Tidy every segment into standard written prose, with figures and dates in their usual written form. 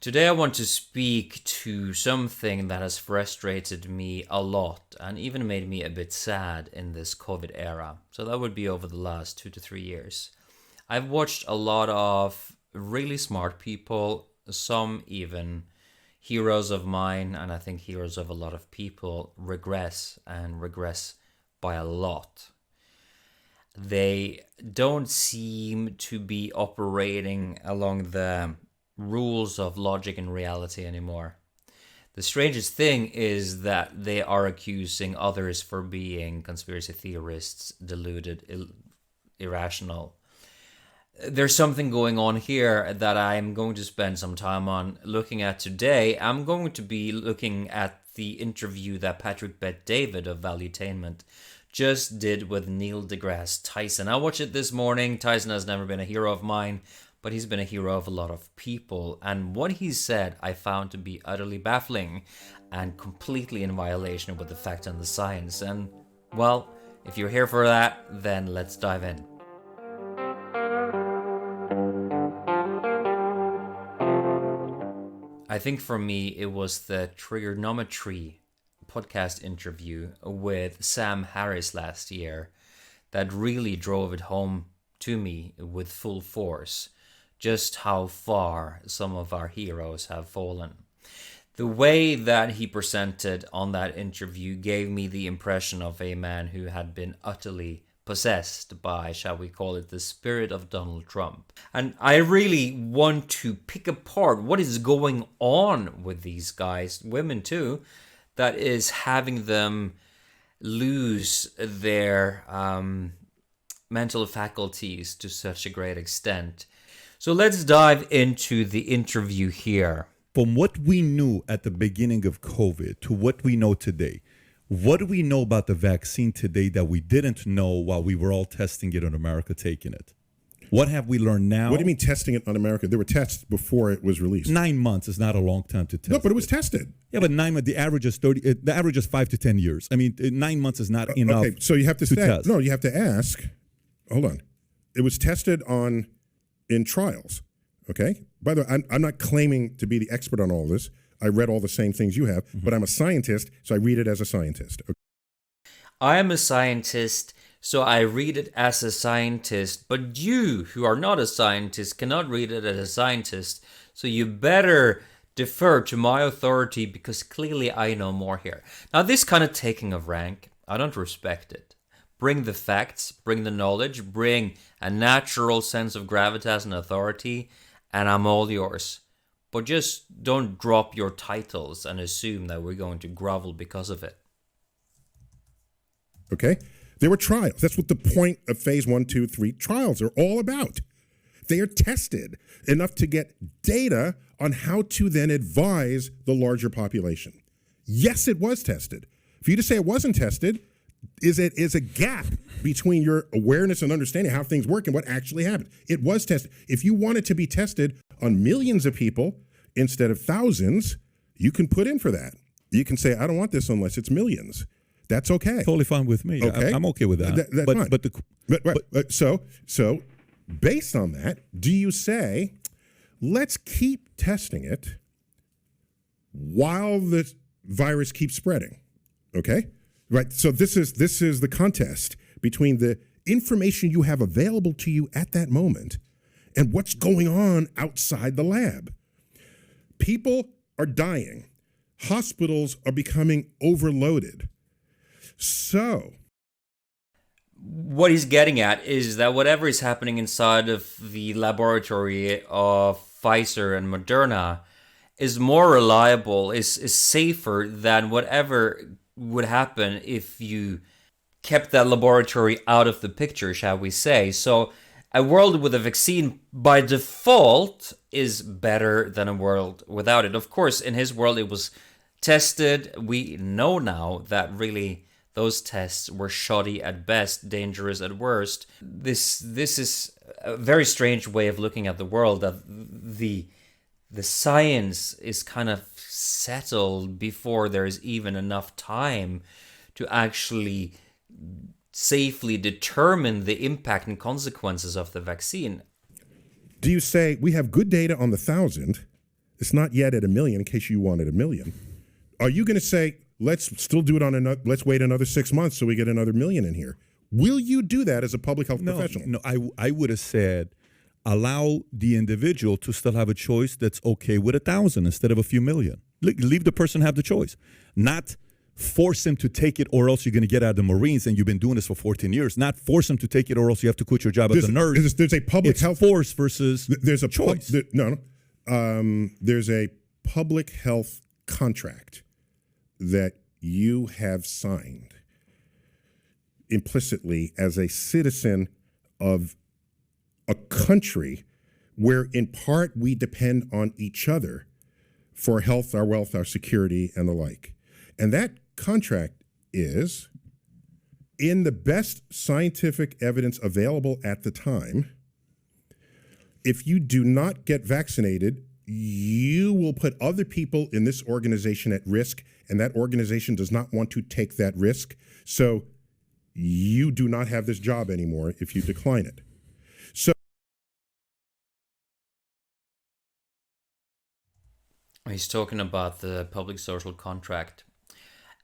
Today I want to speak to something that has frustrated me a lot and even made me a bit sad in this COVID era. So that would be over the last 2 to 3 years. I've watched a lot of really smart people, some even heroes of mine, and I think heroes of a lot of people, regress and regress by a lot. They don't seem to be operating along the rules of logic and reality anymore. The strangest thing is that they are accusing others for being conspiracy theorists, deluded, irrational. There's something going on here that I'm going to spend some time on looking at today. I'm going to be looking at the interview that Patrick Bet-David of Valuetainment just did with Neil deGrasse Tyson. I watched it this morning. Tyson has never been a hero of mine, but he's been a hero of a lot of people. And what he said I found to be utterly baffling and completely in violation with the facts and the science. And, well, if you're here for that, then let's dive in. I think for me, it was the trigonometry podcast interview with Sam Harris last year that really drove it home to me with full force, just how far some of our heroes have fallen. The way that he presented on that interview gave me the impression of a man who had been utterly possessed by, shall we call it, the spirit of Donald Trump. And I really want to pick apart what is going on with these guys, women too, that is having them lose their mental faculties to such a great extent. So let's dive into the interview here. From what we knew at the beginning of COVID to what we know today, what do we know about the vaccine today that we didn't know while we were all testing it in America, taking it? What have we learned now? What do you mean testing it on America? There were tests before it was released. 9 months is not a long time to test. No, but it was tested. Yeah, but 9 months, the average is 30. The average is 5 to 10 years. I mean, 9 months is not enough. Okay, so you have to say, test. No, you have to ask. Hold on. It was tested in trials. Okay. By the way, I'm not claiming to be the expert on all this. I read all the same things you have, but I'm a scientist, so I read it as a scientist. Okay? I am a scientist, so I read it as a scientist, but you, who are not a scientist, cannot read it as a scientist, so you better defer to my authority because clearly I know more here. Now, this kind of taking of rank, I don't respect it. Bring the facts, bring the knowledge, bring a natural sense of gravitas and authority, and I'm all yours. But just don't drop your titles and assume that we're going to grovel because of it. Okay? There were trials. That's what the point of phase 1, 2, 3 trials are all about. They are tested enough to get data on how to then advise the larger population. Yes, it was tested. For you to say it wasn't tested is a gap between your awareness and understanding how things work and what actually happened. It was tested. If you want it to be tested on millions of people instead of thousands, you can put in for that. You can say, I don't want this unless it's millions. That's okay. Totally fine with me. Okay. I'm okay with that. That's fine. So based on that, do you say, let's keep testing it while the virus keeps spreading? Okay? Right. So this is the contest between the information you have available to you at that moment and what's going on outside the lab. People are dying. Hospitals are becoming overloaded. So what he's getting at is that whatever is happening inside of the laboratory of Pfizer and Moderna is more reliable, is safer than whatever would happen if you kept that laboratory out of the picture, shall we say. So a world with a vaccine by default is better than a world without it. Of course, in his world, it was tested. We know now that really those tests were shoddy at best, dangerous at worst. This is a very strange way of looking at the world, that the science is kind of settled before there is even enough time to actually safely determine the impact and consequences of the vaccine. Do you say we have good data on the 1,000 It's not yet at 1 million, in case you wanted 1 million. Are you going to say, let's still do it on another, let's wait another 6 months so we get another 1 million in here? Will you do that as a public health professional? No, I would have said, allow the individual to still have a choice that's okay with 1,000 instead of a few million. Leave the person have the choice. Not force him to take it or else you're going to get out of the Marines and you've been doing this for 14 years. Not force him to take it or else you have to quit your job as a nurse. There's a public health force versus there's a choice. There's a public health contract that you have signed implicitly as a citizen of a country where in part we depend on each other for health, our wealth, our security, and the like. And that contract is, in the best scientific evidence available at the time, if you do not get vaccinated, you will put other people in this organization at risk, and that organization does not want to take that risk. So you do not have this job anymore if you decline it. So he's talking about the public social contract.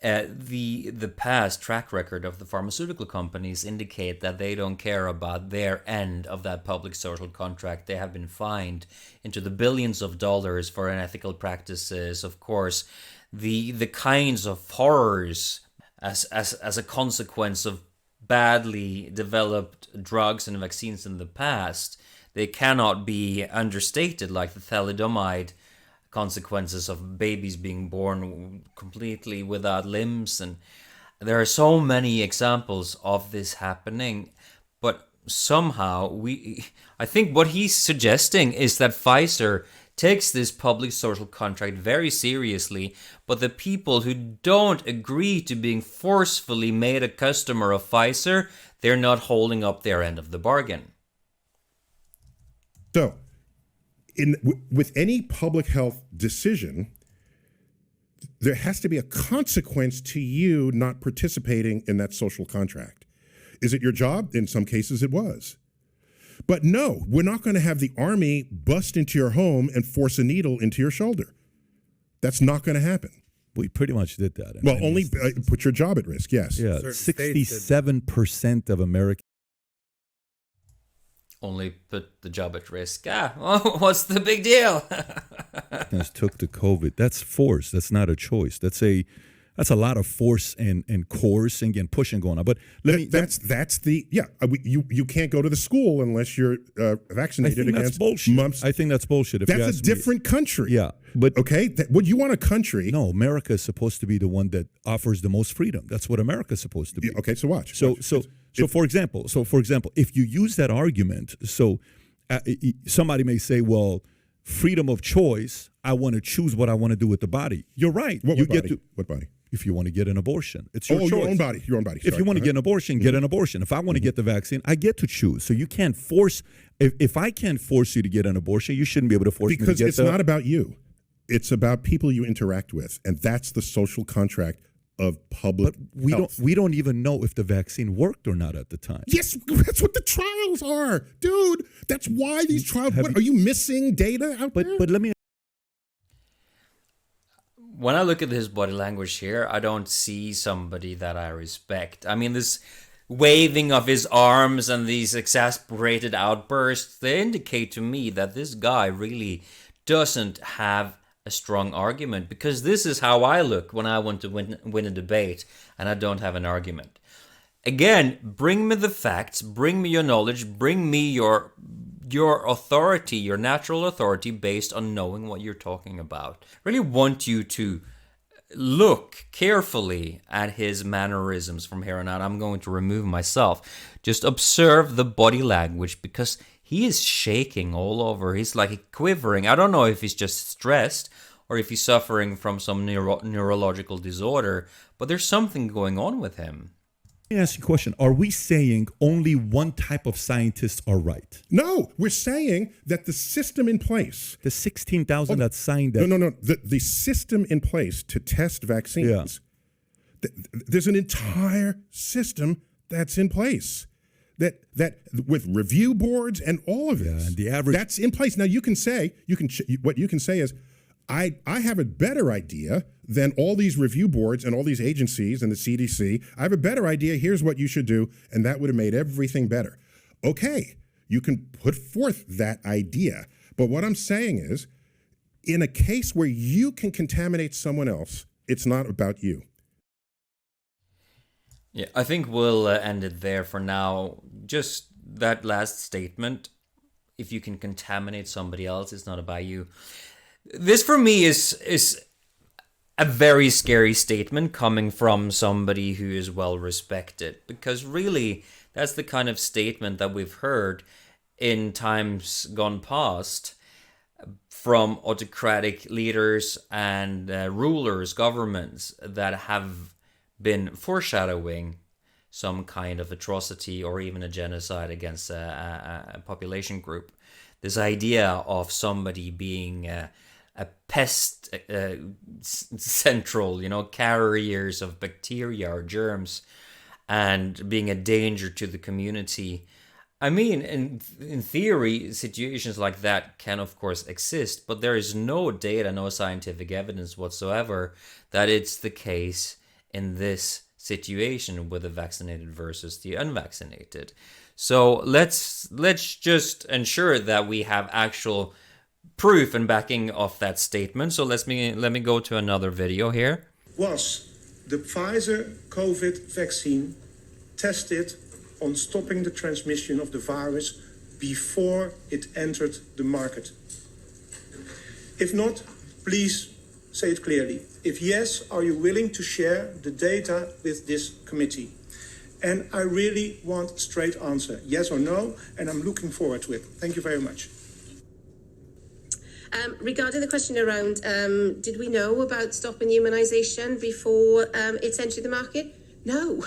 The past track record of the pharmaceutical companies indicate that they don't care about their end of that public social contract. They have been fined into the billions of dollars for unethical practices. Of course, the kinds of horrors as a consequence of badly developed drugs and vaccines in the past, they cannot be understated, like the thalidomide consequences of babies being born completely without limbs. And there are so many examples of this happening, but somehow I think what he's suggesting is that Pfizer takes this public social contract very seriously, but the people who don't agree to being forcefully made a customer of Pfizer, they're not holding up their end of the bargain. So with any public health decision, there has to be a consequence to you not participating in that social contract. Is it your job? In some cases, it was. But no, we're not going to have the army bust into your home and force a needle into your shoulder. That's not going to happen. We pretty much did that. Well, only put your job at risk, yes. Yeah, 67% of Americans. Only put the job at risk. What's the big deal? Took the COVID. That's force. That's not a choice. That's a lot of force and coercing and pushing going on. But you can't go to the school unless you're vaccinated against mumps. I think that's bullshit. That's a different country. Yeah, but okay, would you want a country? No, America is supposed to be the one that offers the most freedom. That's what America is supposed to be. Yeah, okay, so watch. So for example, if you use that argument, somebody may say, well, freedom of choice, I want to choose what I want to do with the body. You're right. What body? If you want to get an abortion, it's your choice. Your own body. If you want to get an abortion, get an abortion. If I want to get the vaccine, I get to choose. So you can't force. If I can't force you to get an abortion, you shouldn't be able to force me to get because it's not about you. It's about people you interact with, and that's the social contract of public health. We don't even know if the vaccine worked or not at the time. Yes, that's what the trials are, dude. That's why these trials. Are you missing data out there? But let me. When I look at his body language here, I don't see somebody that I respect. I mean, this waving of his arms and these exasperated outbursts, they indicate to me that this guy really doesn't have a strong argument, because this is how I look when I want to win a debate and I don't have an argument. Again, bring me the facts, bring me your knowledge, bring me your authority, your natural authority based on knowing what you're talking about. I really want you to look carefully at his mannerisms from here on out. I'm going to remove myself. Just observe the body language, because he is shaking all over. He's like quivering. I don't know if he's just stressed or if he's suffering from some neurological disorder, but there's something going on with him. Let me ask you a question. Are we saying only one type of scientists are right? No, we're saying that the system in place. The 16,000 that signed that. No. The system in place to test vaccines, there's an entire system that's in place. That with review boards and all of this, and the average, that's in place. Now you can say what you can say is, I have a better idea than all these review boards and all these agencies and the CDC. I have a better idea. Here's what you should do. And that would have made everything better. Okay, you can put forth that idea. But what I'm saying is, in a case where you can contaminate someone else, it's not about you. Yeah, I think we'll end it there for now. Just that last statement, if you can contaminate somebody else, it's not about you. This for me is a very scary statement coming from somebody who is well respected, because really that's the kind of statement that we've heard in times gone past from autocratic leaders and rulers, governments that have been foreshadowing some kind of atrocity or even a genocide against a population group. This idea of somebody being a pest central, carriers of bacteria or germs, and being a danger to the community. I mean, in theory, situations like that can, of course, exist, but there is no data, no scientific evidence whatsoever that it's the case in this situation with the vaccinated versus the unvaccinated. So let's just ensure that we have actual proof and backing of that statement. So let me go to another video here. Was the Pfizer COVID vaccine tested on stopping the transmission of the virus before it entered the market? If not, please say it clearly. If yes, are you willing to share the data with this committee? And I really want a straight answer, yes or no, and I'm looking forward to it. Thank you very much. Regarding the question around, did we know about stopping immunisation before it's entered the market? No.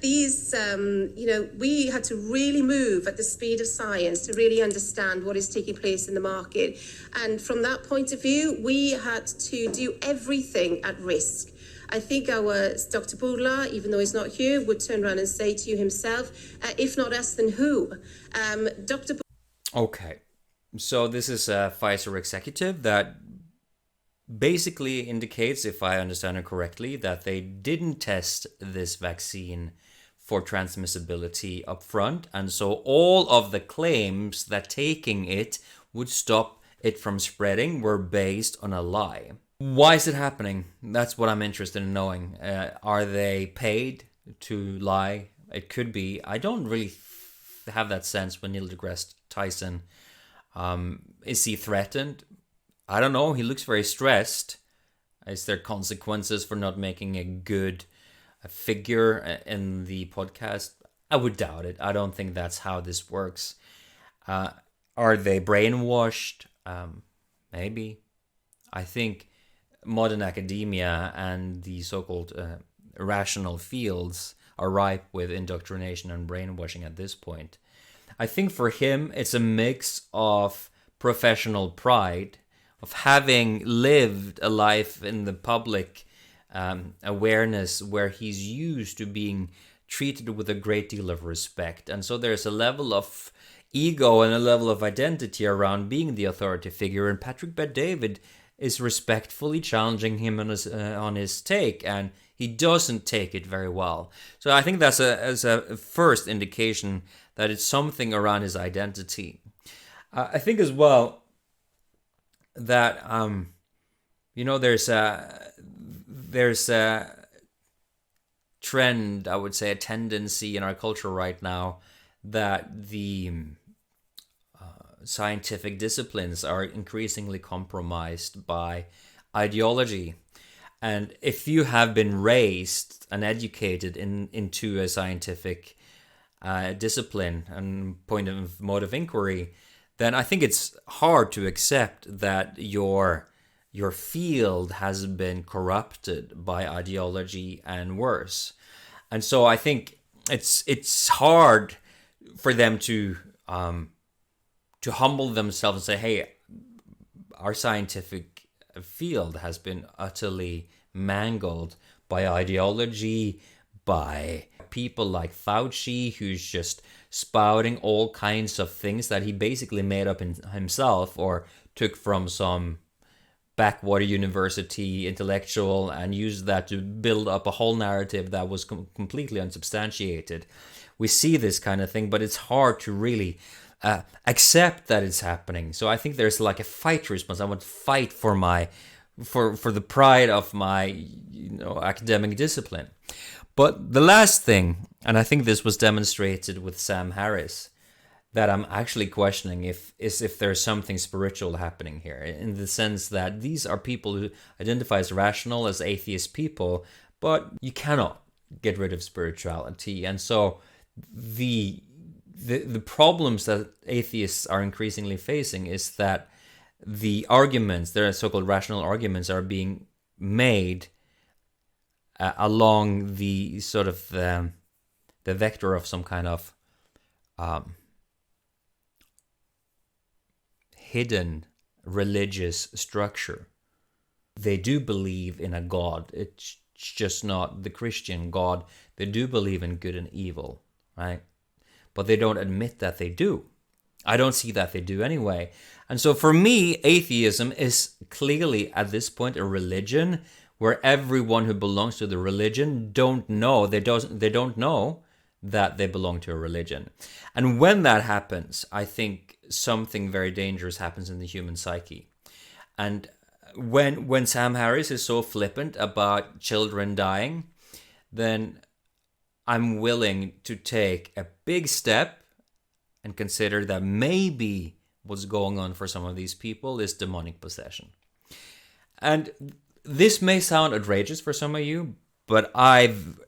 We had to really move at the speed of science to really understand what is taking place in the market. And from that point of view, we had to do everything at risk. I think our Dr. Bourla, even though he's not here, would turn around and say to you himself, if not us, then who? Dr. Okay. So this is a Pfizer executive that basically indicates, if I understand it correctly, that they didn't test this vaccine for transmissibility up front. And so all of the claims that taking it would stop it from spreading were based on a lie. Why is it happening? That's what I'm interested in knowing. Are they paid to lie? It could be. I don't really have that sense when Neil deGrasse Tyson. Is he threatened? I don't know. He looks very stressed. Is there consequences for not making a good figure in the podcast? I would doubt it. I don't think that's how this works. Are they brainwashed? Maybe. I think modern academia and the so-called rational fields are ripe with indoctrination and brainwashing at this point. I think for him, it's a mix of professional pride, of having lived a life in the public awareness where he's used to being treated with a great deal of respect. And so there's a level of ego and a level of identity around being the authority figure. And Patrick Bet-David is respectfully challenging him on his take, and he doesn't take it very well. So I think that's a first indication that it's something around his identity. I think as well that there's a trend, I would say, a tendency in our culture right now that the scientific disciplines are increasingly compromised by ideology. And if you have been raised and educated into a scientific discipline and mode of inquiry, then I think it's hard to accept that your field has been corrupted by ideology and worse. And so I think it's hard for them to humble themselves and say, hey, our scientific field has been utterly mangled by ideology, by people like Fauci, who's just spouting all kinds of things that he basically made up himself or took from some backwater university intellectual and used that to build up a whole narrative that was completely unsubstantiated. We see this kind of thing, but it's hard to really accept that it's happening. So I think there's like a fight response. I want to fight for the pride of my academic discipline. But the last thing, and I think this was demonstrated with Sam Harris, that I'm actually questioning if there's something spiritual happening here, in the sense that these are people who identify as rational, as atheist people, but you cannot get rid of spirituality. And so the problems that atheists are increasingly facing is that the arguments, their so-called rational arguments, are being made along the sort of the vector of some kind of hidden religious structure. They do believe in a God. It's just not the Christian God. They do believe in good and evil, right? But they don't admit that they do. I don't see that they do anyway. And so for me, atheism is clearly at this point a religion where everyone who belongs to the religion don't know that they belong to a religion. And when that happens, I think something very dangerous happens in the human psyche. And when Sam Harris is so flippant about children dying, then I'm willing to take a big step and consider that maybe what's going on for some of these people is demonic possession. And this may sound outrageous for some of you, but I've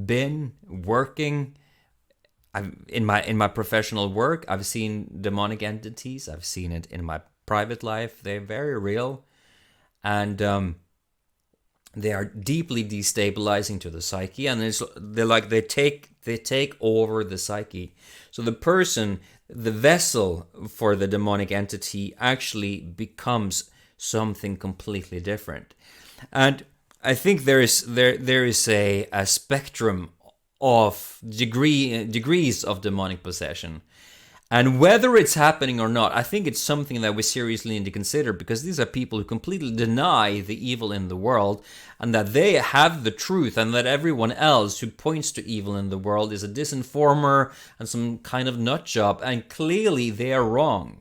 been working in my professional work. I've seen demonic entities. I've seen it in my private life. They're very real, and they are deeply destabilizing to the psyche. And they take over the psyche. So the person, the vessel for the demonic entity, actually becomes something completely different. And I think there is a spectrum of degrees of demonic possession. And whether it's happening or not, I think it's something that we seriously need to consider, because these are people who completely deny the evil in the world, and that they have the truth, and that everyone else who points to evil in the world is a disinformer and some kind of nutjob, and clearly they are wrong.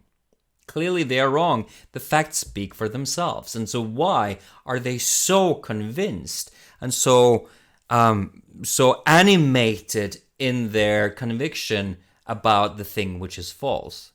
Clearly they are wrong. The facts speak for themselves. And so why are they so convinced and so animated in their conviction about the thing which is false?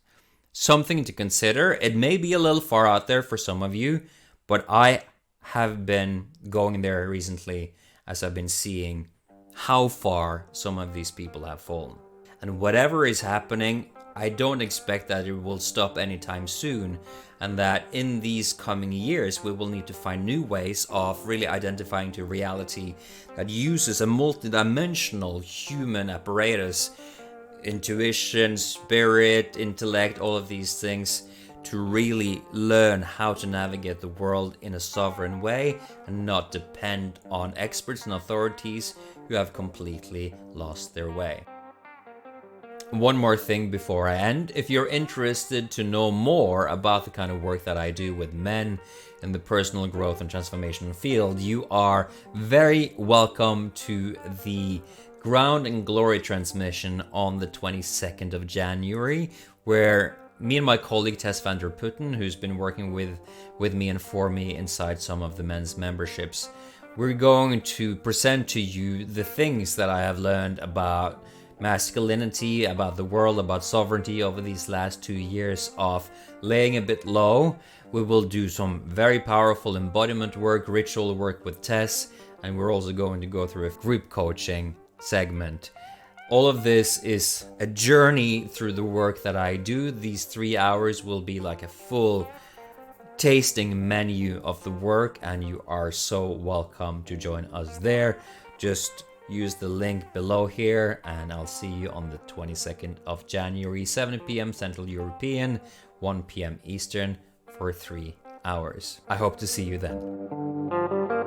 Something to consider. It may be a little far out there for some of you, but I have been going there recently as I've been seeing how far some of these people have fallen. And whatever is happening, I don't expect that it will stop anytime soon, and that in these coming years we will need to find new ways of really identifying to reality that uses a multidimensional human apparatus, intuition, spirit, intellect, all of these things, to really learn how to navigate the world in a sovereign way and not depend on experts and authorities who have completely lost their way. One more thing before I end. If you're interested to know more about the kind of work that I do with men in the personal growth and transformation field, you are very welcome to the Ground and Glory transmission on the 22nd of January, where me and my colleague Tess van der Putten, who's been working with me and for me inside some of the men's memberships, we're going to present to you the things that I have learned about masculinity, about the world, about sovereignty over these last 2 years of laying a bit low. We will do some very powerful embodiment work, ritual work with Tess, and we're also going to go through a group coaching segment. All of this is a journey through the work that I do. These 3 hours will be like a full tasting menu of the work, and you are so welcome to join us there. Just use the link below here, and I'll see you on the 22nd of January, 7 p.m. Central European, 1 p.m. Eastern, for 3 hours. I hope to see you then.